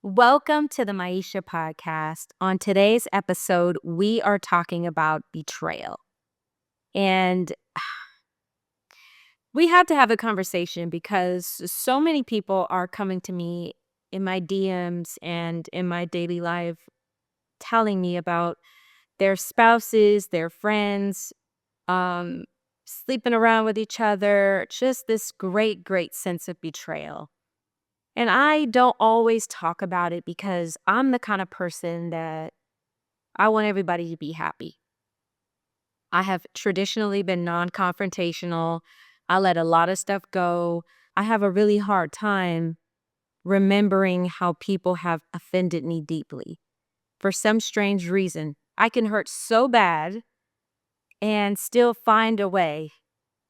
Welcome to the Myesha podcast. On today's episode, we are talking about betrayal. And we had to have a conversation because so many people are coming to me in my DMs and in my daily life telling me about their spouses, their friends, um, sleeping around with each other, just this great sense of betrayal. And I don't always talk about it because I'm the kind of person that I want everybody to be happy. I have traditionally been non-confrontational. I let a lot of stuff go. I have a really hard time remembering how people have offended me deeply. For some strange reason, I can hurt so bad and still find a way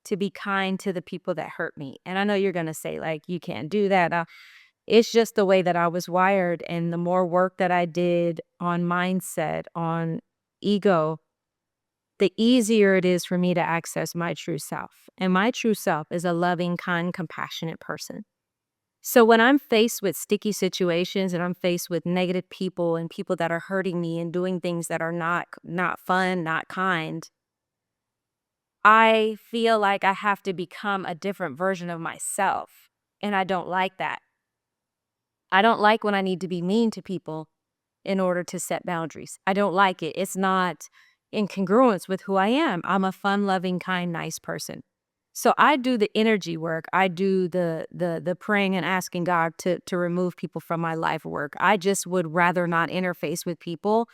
to be kind to the people that hurt me. And I know you're going to say, like, you can't do that. It's just the way that I was wired. And the more work that I did on mindset, on ego, the easier it is for me to access my true self. And my true self is a loving, kind, compassionate person. So when I'm faced with sticky situations and I'm faced with negative people and people that are hurting me and doing things that are not fun, not kind, I feel like I have to become a different version of myself. And I don't like that. I don't like when I need to be mean to people in order to set boundaries. I don't like it. It's not in congruence with who I am. I'm a fun, loving, kind, nice person. So I do the energy work. I do the praying and asking God to remove people from my life work. I just would rather not interface with people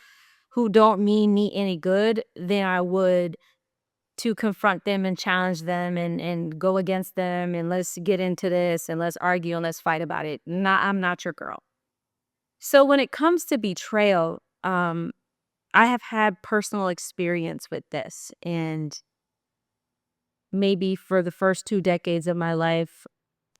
who don't mean me any good than I would to confront them and challenge them and go against them and let's get into this and let's argue and let's fight about it. I'm not your girl. So when it comes to betrayal, I have had personal experience with this. And maybe for the first 2 decades of my life,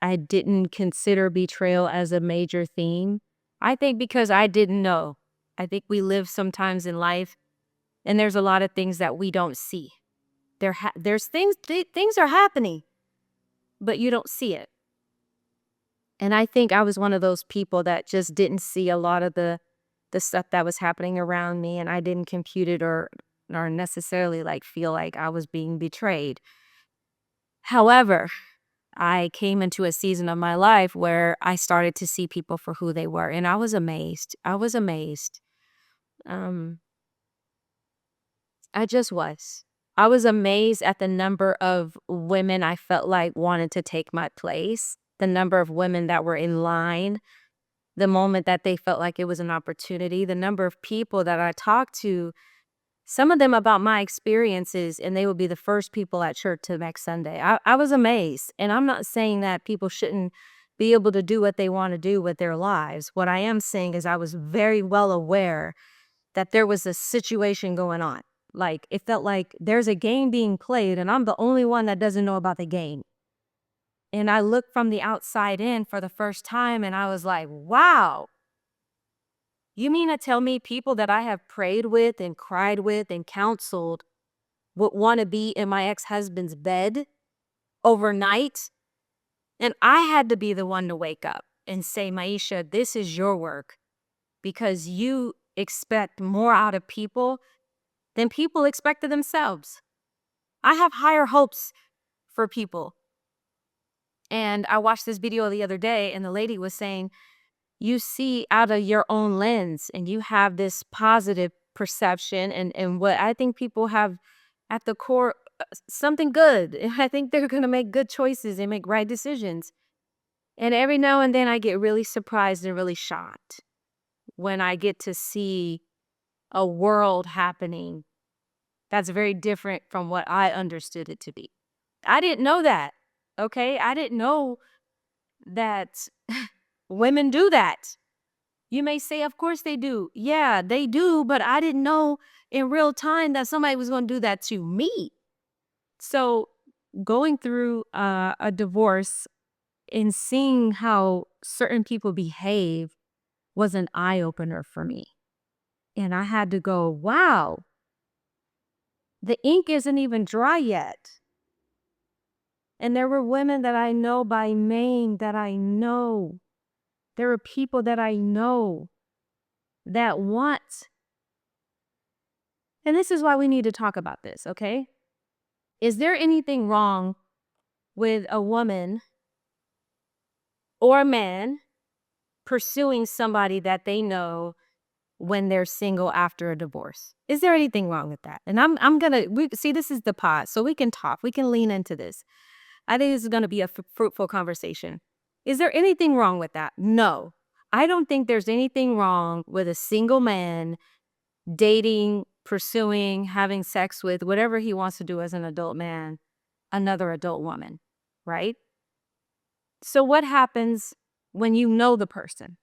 I didn't consider betrayal as a major theme. I think because I didn't know. I think we live sometimes in life and there's a lot of things that we don't see. There's things are happening, but you don't see it. And I think I was one of those people that just didn't see a lot of the stuff that was happening around me, and I didn't compute it or necessarily like feel like I was being betrayed. However, I came into a season of my life where I started to see people for who they were, and I was amazed. I was amazed. Um, I just was. I was amazed at the number of women I felt like wanted to take my place, the number of women that were in line, the moment that they felt like it was an opportunity, the number of people that I talked to, some of them about my experiences, and they would be the first people at church to next Sunday. I was amazed. And I'm not saying that people shouldn't be able to do what they want to do with their lives. What I am saying is I was very well aware that there was a situation going on. Like, it felt like there's a game being played, and I'm the only one that doesn't know about the game. And I looked from the outside in for the first time, and I was like, wow, you mean to tell me people that I have prayed with and cried with and counseled would want to be in my ex-husband's bed overnight? And I had to be the one to wake up and say, Myesha, this is your work because you expect more out of people than people expect of themselves. I have higher hopes for people. And I watched this video the other day, and the lady was saying, you see out of your own lens and you have this positive perception and what I think people have at the core, something good. I think they're going to make good choices and make right decisions. And every now and then I get really surprised and really shocked when I get to see a world happening that's very different from what I understood it to be. I didn't know that. Okay. I didn't know that women do that. You may say, of course they do. Yeah, they do, but I didn't know in real time that somebody was going to do that to me. So going through a divorce and seeing how certain people behave was an eye-opener for me. And I had to go, wow, the ink isn't even dry yet. And there were women that I know by name that I know There are people that I know that want. And this is why we need to talk about this, okay? Is there anything wrong with a woman or a man pursuing somebody that they know when they're single after a divorce? Is there anything wrong with that? And I'm gonna see, this is the pod, so we can talk. We can lean into this. I think this is gonna be a fruitful conversation. Is there anything wrong with that? No. I don't think there's anything wrong with a single man dating, pursuing, having sex with, whatever he wants to do as an adult man, another adult woman, right? So what happens when you know the person?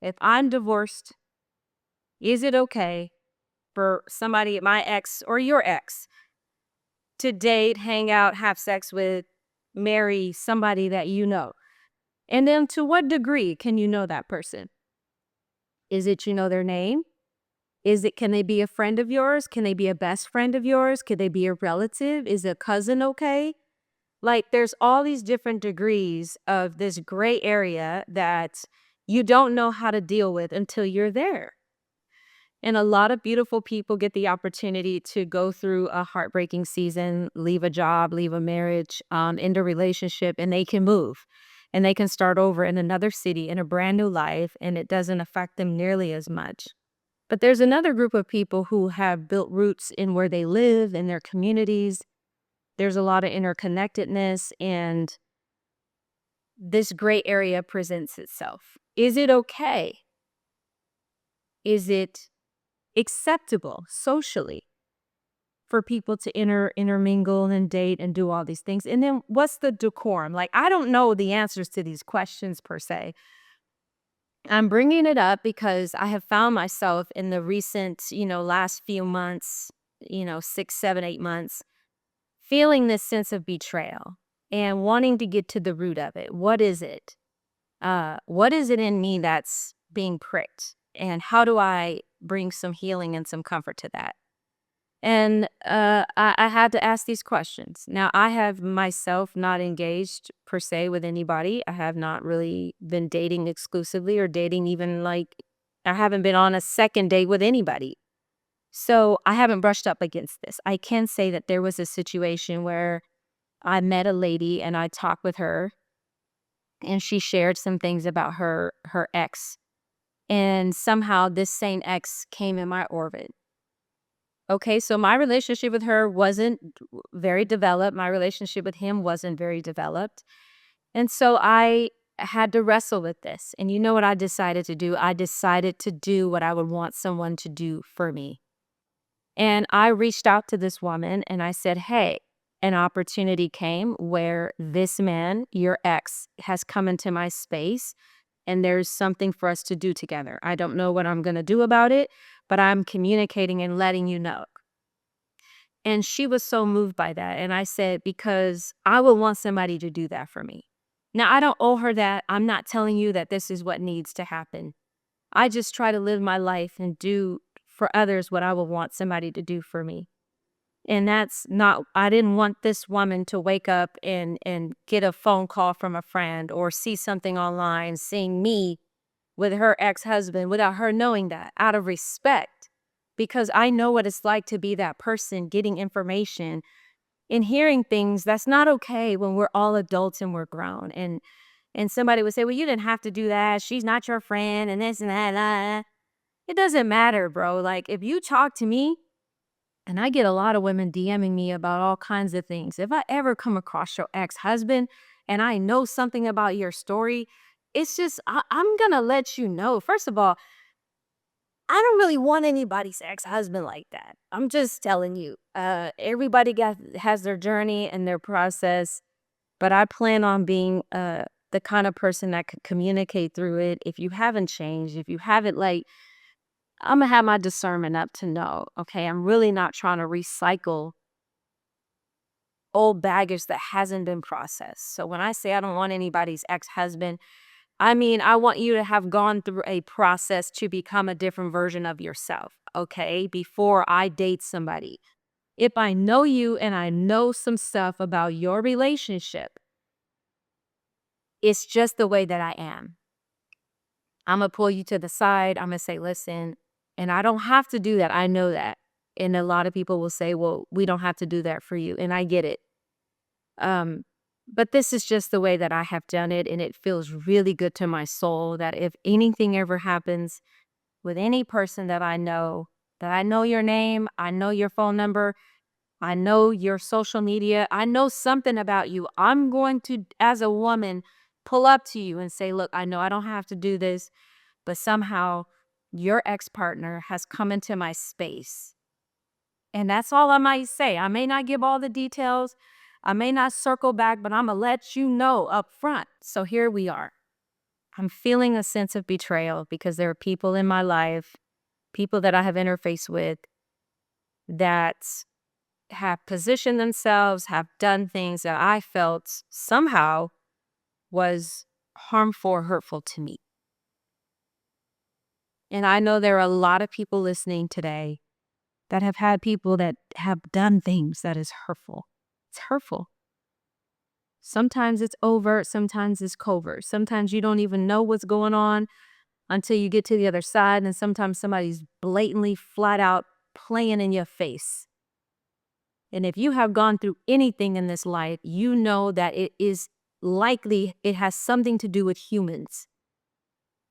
If I'm divorced, is it okay for somebody, my ex or your ex, to date, hang out, have sex with, marry somebody that you know? And then to what degree can you know that person? Is it you know their name? Can they be a friend of yours? Can they be a best friend of yours? Could they be a relative? Is a cousin okay? Like, there's all these different degrees of this gray area that you don't know how to deal with until you're there. And a lot of beautiful people get the opportunity to go through a heartbreaking season, leave a job, leave a marriage, end a relationship, and they can move. And they can start over in another city in a brand new life, and it doesn't affect them nearly as much. But there's another group of people who have built roots in where they live, in their communities. There's a lot of interconnectedness, and this gray area presents itself. Is it okay? Is it acceptable socially for people to intermingle and date and do all these things? And then what's the decorum? Like, I don't know the answers to these questions per se. I'm bringing it up because I have found myself in the recent, last few months, 6, 7, 8 months, feeling this sense of betrayal and wanting to get to the root of it. What is it? What is it in me that's being pricked? And how do I bring some healing and some comfort to that? And I had to ask these questions. Now, I have myself not engaged per se with anybody. I have not really been dating exclusively or dating even I haven't been on a second date with anybody. So I haven't brushed up against this. I can say that there was a situation where I met a lady and I talked with her, and she shared some things about her ex. And somehow this same ex came in my orbit. Okay, so my relationship with her wasn't very developed. My relationship with him wasn't very developed. And so I had to wrestle with this. And you know what I decided to do? I decided to do what I would want someone to do for me. And I reached out to this woman and I said, hey, an opportunity came where this man, your ex, has come into my space and there's something for us to do together. I don't know what I'm going to do about it, but I'm communicating and letting you know. And she was so moved by that. And I said, because I would want somebody to do that for me. Now, I don't owe her that. I'm not telling you that this is what needs to happen. I just try to live my life and do for others what I would want somebody to do for me. And that's not, I didn't want this woman to wake up and get a phone call from a friend or see something online, seeing me with her ex-husband without her knowing that, out of respect. Because I know what it's like to be that person getting information and hearing things that's not okay when we're all adults and we're grown. And somebody would say, well, you didn't have to do that. She's not your friend and this and that. It doesn't matter, bro. Like, if you talk to me, and I get a lot of women DMing me about all kinds of things. If I ever come across your ex-husband and I know something about your story, it's just, I'm going to let you know. First of all, I don't really want anybody's ex-husband like that. I'm just telling you. Everybody has their journey and their process, but I plan on being the kind of person that could communicate through it. If you haven't changed, if you haven't I'm going to have my discernment up to know, okay, I'm really not trying to recycle old baggage that hasn't been processed. So when I say I don't want anybody's ex-husband, I mean, I want you to have gone through a process to become a different version of yourself, okay, before I date somebody. If I know you and I know some stuff about your relationship, it's just the way that I am. I'm going to pull you to the side. I'm going to say, listen, and I don't have to do that. I know that. And a lot of people will say, well, we don't have to do that for you. And I get it. But this is just the way that I have done it. And it feels really good to my soul that if anything ever happens with any person that I know your name, I know your phone number, I know your social media, I know something about you, I'm going to, as a woman, pull up to you and say, look, I know I don't have to do this, but somehow your ex-partner has come into my space. And that's all I might say. I may not give all the details. I may not circle back, but I'm going to let you know up front. So here we are. I'm feeling a sense of betrayal because there are people in my life, people that I have interfaced with that have positioned themselves, have done things that I felt somehow was harmful or hurtful to me. And I know there are a lot of people listening today that have had people that have done things that is hurtful. It's hurtful. Sometimes it's overt, sometimes it's covert. Sometimes you don't even know what's going on until you get to the other side. And sometimes somebody's blatantly, flat out playing in your face. And if you have gone through anything in this life, you know that it is likely it has something to do with humans.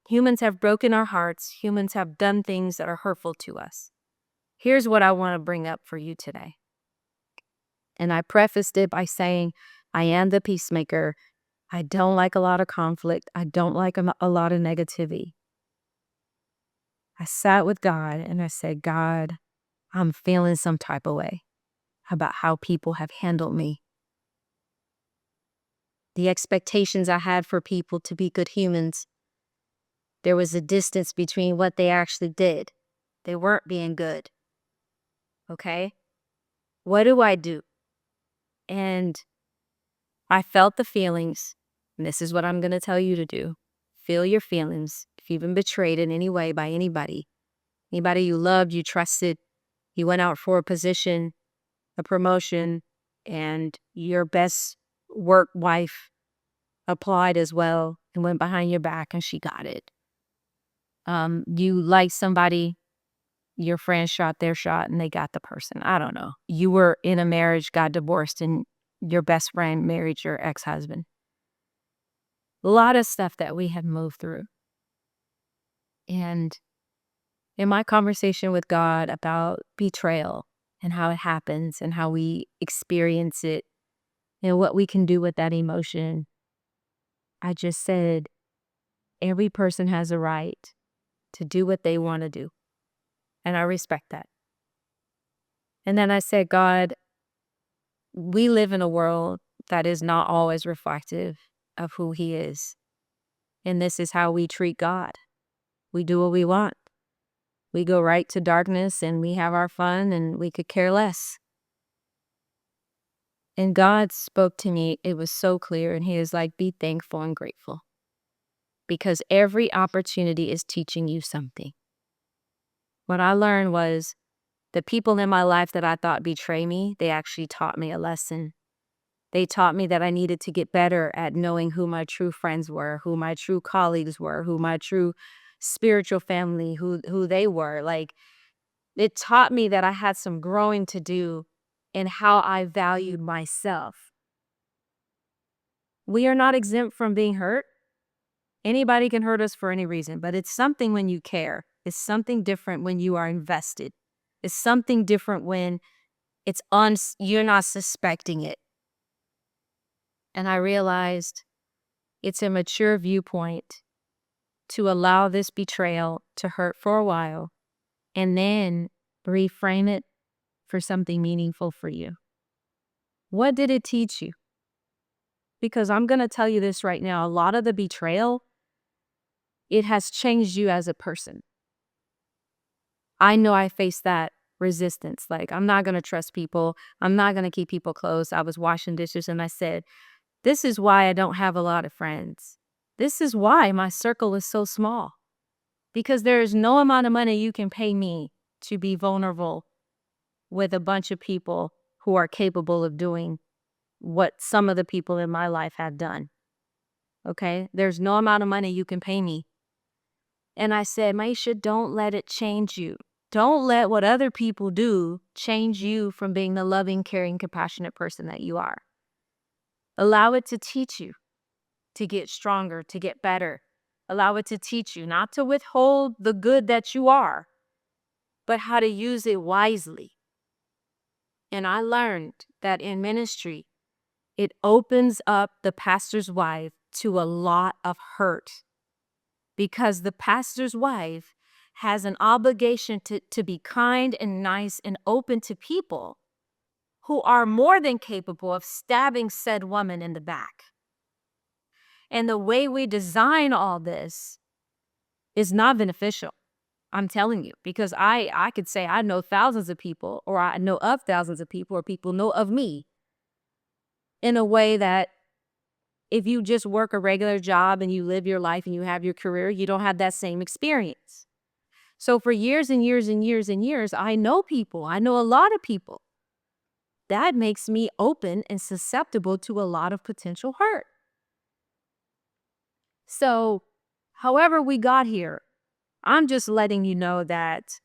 Humans have broken our hearts. Humans have done things that are hurtful to us. Here's what I want to bring up for you today. And I prefaced it by saying, I am the peacemaker. I don't like a lot of conflict. I don't like a lot of negativity. I sat with God and I said, God, I'm feeling some type of way about how people have handled me. The expectations I had for people to be good humans, there was a distance between what they actually did. They weren't being good. Okay? What do I do? And I felt the feelings. And this is what I'm going to tell you to do. Feel your feelings. If you've been betrayed in any way by anybody you loved, you trusted, you went out for a position, a promotion, and your best work wife applied as well and went behind your back and she got it. You like somebody, your friend shot their shot and they got the person. I don't know. You were in a marriage, got divorced, and your best friend married your ex-husband. A lot of stuff that we have moved through. And in my conversation with God about betrayal and how it happens and how we experience it and what we can do with that emotion, I just said, every person has a right to do what they want to do. And I respect that. And then I said, God, we live in a world that is not always reflective of who He is. And this is how we treat God. We do what we want. We go right to darkness and we have our fun and we could care less. And God spoke to me. It was so clear. And He is like, be thankful and grateful. Because every opportunity is teaching you something. What I learned was the people in my life that I thought betray me, they actually taught me a lesson. They taught me that I needed to get better at knowing who my true friends were, who my true colleagues were, who my true spiritual family, who they were. Like, it taught me that I had some growing to do in how I valued myself. We are not exempt from being hurt. Anybody can hurt us for any reason, but it's something when you care. It's something different when you are invested. It's something different when you're not suspecting it. And I realized it's a mature viewpoint to allow this betrayal to hurt for a while and then reframe it for something meaningful for you. What did it teach you? Because I'm going to tell you this right now, a lot of the betrayal, it has changed you as a person. I know I faced that resistance. Like, I'm not going to trust people. I'm not going to keep people close. I was washing dishes and I said, this is why I don't have a lot of friends. This is why my circle is so small. Because there is no amount of money you can pay me to be vulnerable with a bunch of people who are capable of doing what some of the people in my life have done. Okay? There's no amount of money you can pay me And I said, Myesha, don't let it change you. Don't let what other people do change you from being the loving, caring, compassionate person that you are. Allow it to teach you to get stronger, to get better. Allow it to teach you not to withhold the good that you are, but how to use it wisely. And I learned that in ministry, it opens up the pastor's wife to a lot of hurt, because the pastor's wife has an obligation to be kind and nice and open to people who are more than capable of stabbing said woman in the back. And the way we design all this is not beneficial. I'm telling you, because I could say I know thousands of people, or I know of thousands of people, or people know of me in a way that if you just work a regular job and you live your life and you have your career, you don't have that same experience. So for years and years and years and years, I know people, I know a lot of people. That makes me open and susceptible to a lot of potential hurt. So however we got here, I'm just letting you know that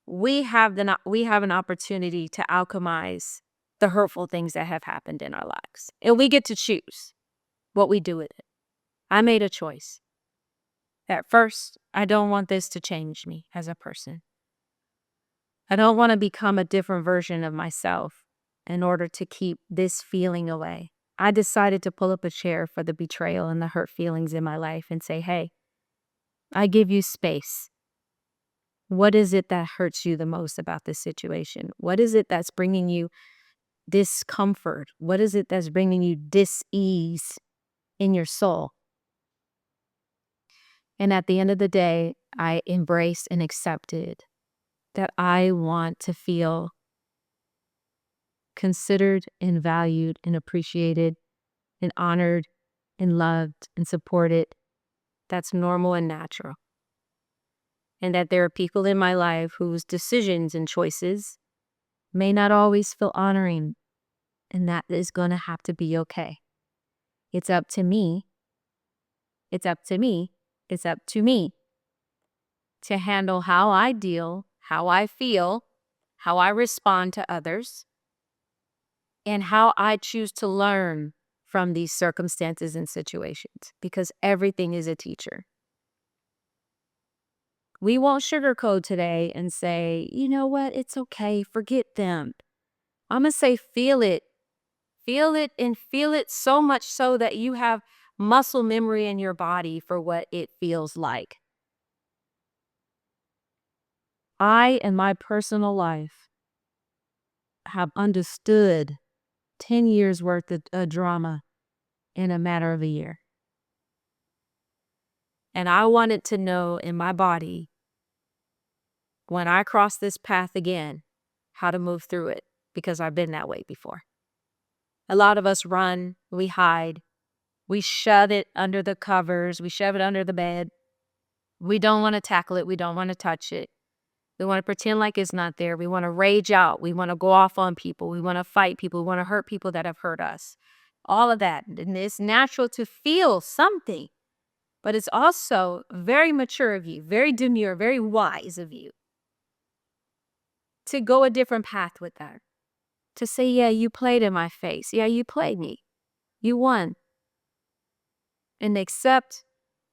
we have an opportunity to alchemize the hurtful things that have happened in our lives. And we get to choose what we do with it. I made a choice. At first, I don't want this to change me as a person. I don't want to become a different version of myself in order to keep this feeling away. I decided to pull up a chair for the betrayal and the hurt feelings in my life and say, hey, I give you space. What is it that hurts you the most about this situation? What is it that's bringing you discomfort? What is it that's bringing you dis-ease in your soul? And at the end of the day, I embraced and accepted that I want to feel considered and valued and appreciated and honored and loved and supported. That's normal and natural. And that there are people in my life whose decisions and choices may not always feel honoring, and that is going to have to be okay. It's up to me. It's up to me. It's up to me to handle how I deal, how I feel, how I respond to others, and how I choose to learn from these circumstances and situations, because everything is a teacher. We won't sugarcoat today and say, you know what, it's okay, forget them. I'm going to say feel it. Feel it, and feel it so much so that you have muscle memory in your body for what it feels like. I, in my personal life, have understood 10 years worth of drama in a matter of a year. And I wanted to know in my body, when I cross this path again, how to move through it, because I've been that way before. A lot of us run, we hide, we shove it under the covers, we shove it under the bed. We don't want to tackle it, we don't want to touch it. We want to pretend like it's not there. We want to rage out. We want to go off on people. We want to fight people. We want to hurt people that have hurt us. All of that. And it's natural to feel something, but it's also very mature of you, very demure, very wise of you to go a different path with that. To say, yeah, you played in my face. Yeah, you played me. You won. And accept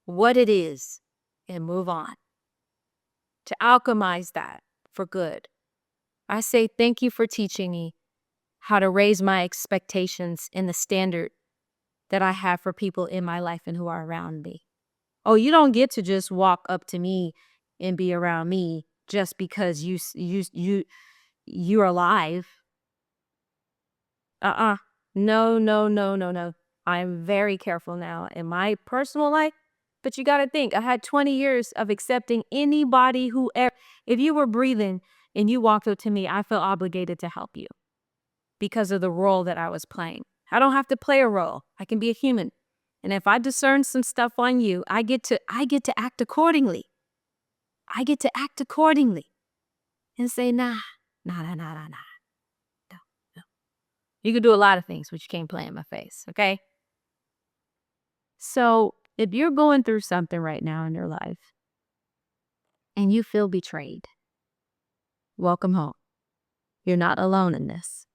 what it is and move on. To alchemize that for good. I say thank you for teaching me how to raise my expectations in the standard that I have for people in my life and who are around me. Oh, you don't get to just walk up to me and be around me just because you're alive. No. I'm very careful now in my personal life. But you got to think, I had 20 years of accepting anybody if you were breathing and you walked up to me, I feel obligated to help you because of the role that I was playing. I don't have to play a role. I can be a human. And if I discern some stuff on you, I get to act accordingly. I get to act accordingly and say, nah. No. You can do a lot of things, but you can't play in my face, okay? So If you're going through something right now in your life and you feel betrayed, welcome home. You're not alone in this.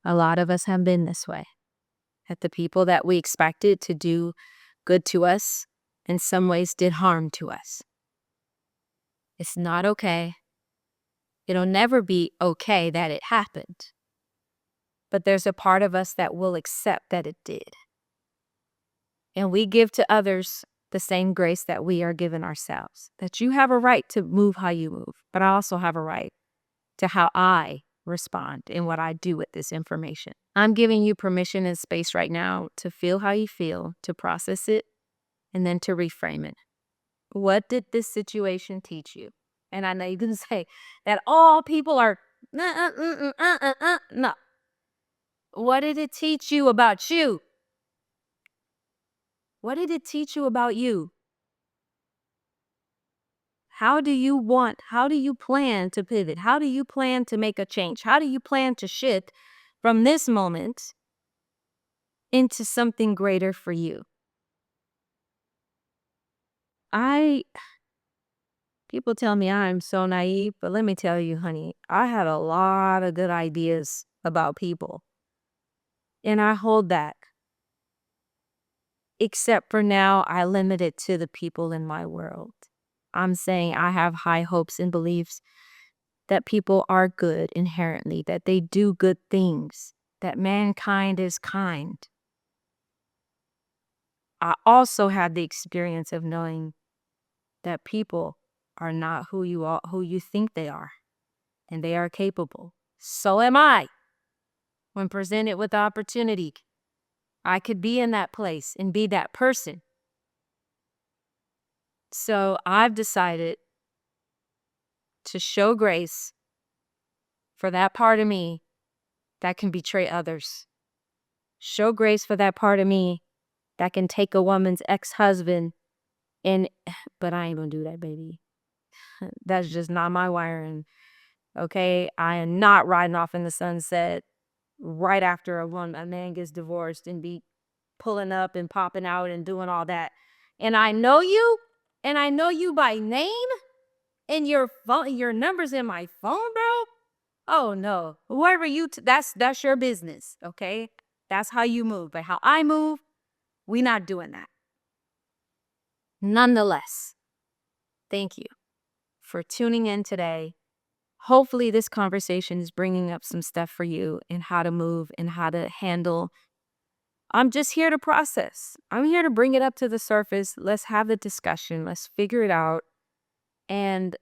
A lot of us have been this way. That the people that we expected to do good to us in some ways did harm to us. It's not okay. It'll never be okay that it happened. But there's a part of us that will accept that it did. And we give to others the same grace that we are given ourselves. That you have a right to move how you move, but I also have a right to how I respond and what I do with this information. I'm giving you permission and space right now to feel how you feel, to process it, and then to reframe it. What did this situation teach you? And I know you can say that all people are, no. What did it teach you about you? What did it teach you about you? How do you plan to pivot? How do you plan to make a change? How do you plan to shift from this moment into something greater for you? People tell me I'm so naive, but let me tell you, honey, I had a lot of good ideas about people. And I hold that. Except for now, I limit it to the people in my world. I'm saying I have high hopes and beliefs that people are good inherently, that they do good things, that mankind is kind. I also had the experience of knowing that people are not who you think they are, and they are capable. So am I. When presented with the opportunity, I could be in that place and be that person. So I've decided to show grace for that part of me that can betray others. Show grace for that part of me that can take a woman's ex-husband but I ain't gonna do that, baby. That's just not my wiring. Okay? I am not riding off in the sunset right after a man gets divorced and be pulling up and popping out and doing all that. And I know you by name, and your number's in my phone, bro. Oh no, whoever that's your business, okay? That's how you move. But how I move, we not doing that. Nonetheless, thank you for tuning in today. Hopefully this conversation is bringing up some stuff for you in how to move and how to handle. I'm just here to process. I'm here to bring it up to the surface. Let's have the discussion. Let's figure it out. And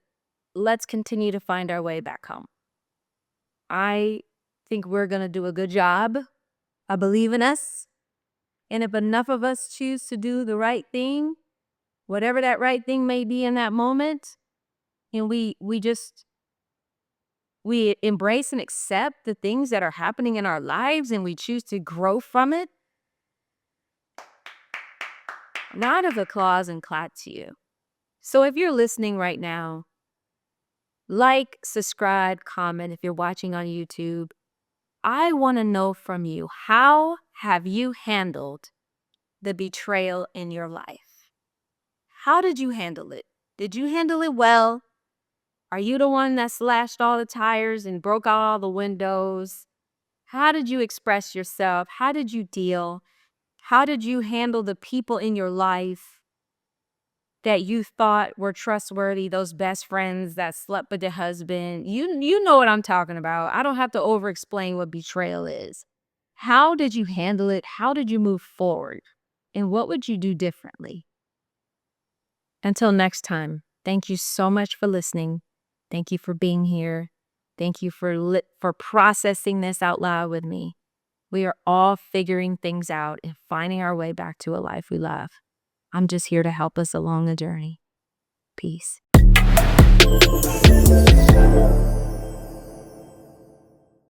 let's continue to find our way back home. I think we're going to do a good job. I believe in us. And if enough of us choose to do the right thing, whatever that right thing may be in that moment, and we embrace and accept the things that are happening in our lives and we choose to grow from it, round of applause and clap to you. So if you're listening right now, like, subscribe, comment if you're watching on YouTube. I want to know from you, how have you handled the betrayal in your life? How did you handle it? Did you handle it well? Are you the one that slashed all the tires and broke out all the windows? How did you express yourself? How did you deal? How did you handle the people in your life that you thought were trustworthy, those best friends that slept with their husband? You know what I'm talking about. I don't have to over-explain what betrayal is. How did you handle it? How did you move forward? And what would you do differently? Until next time, thank you so much for listening. Thank you for being here. Thank you for processing this out loud with me. We are all figuring things out and finding our way back to a life we love. I'm just here to help us along the journey. Peace.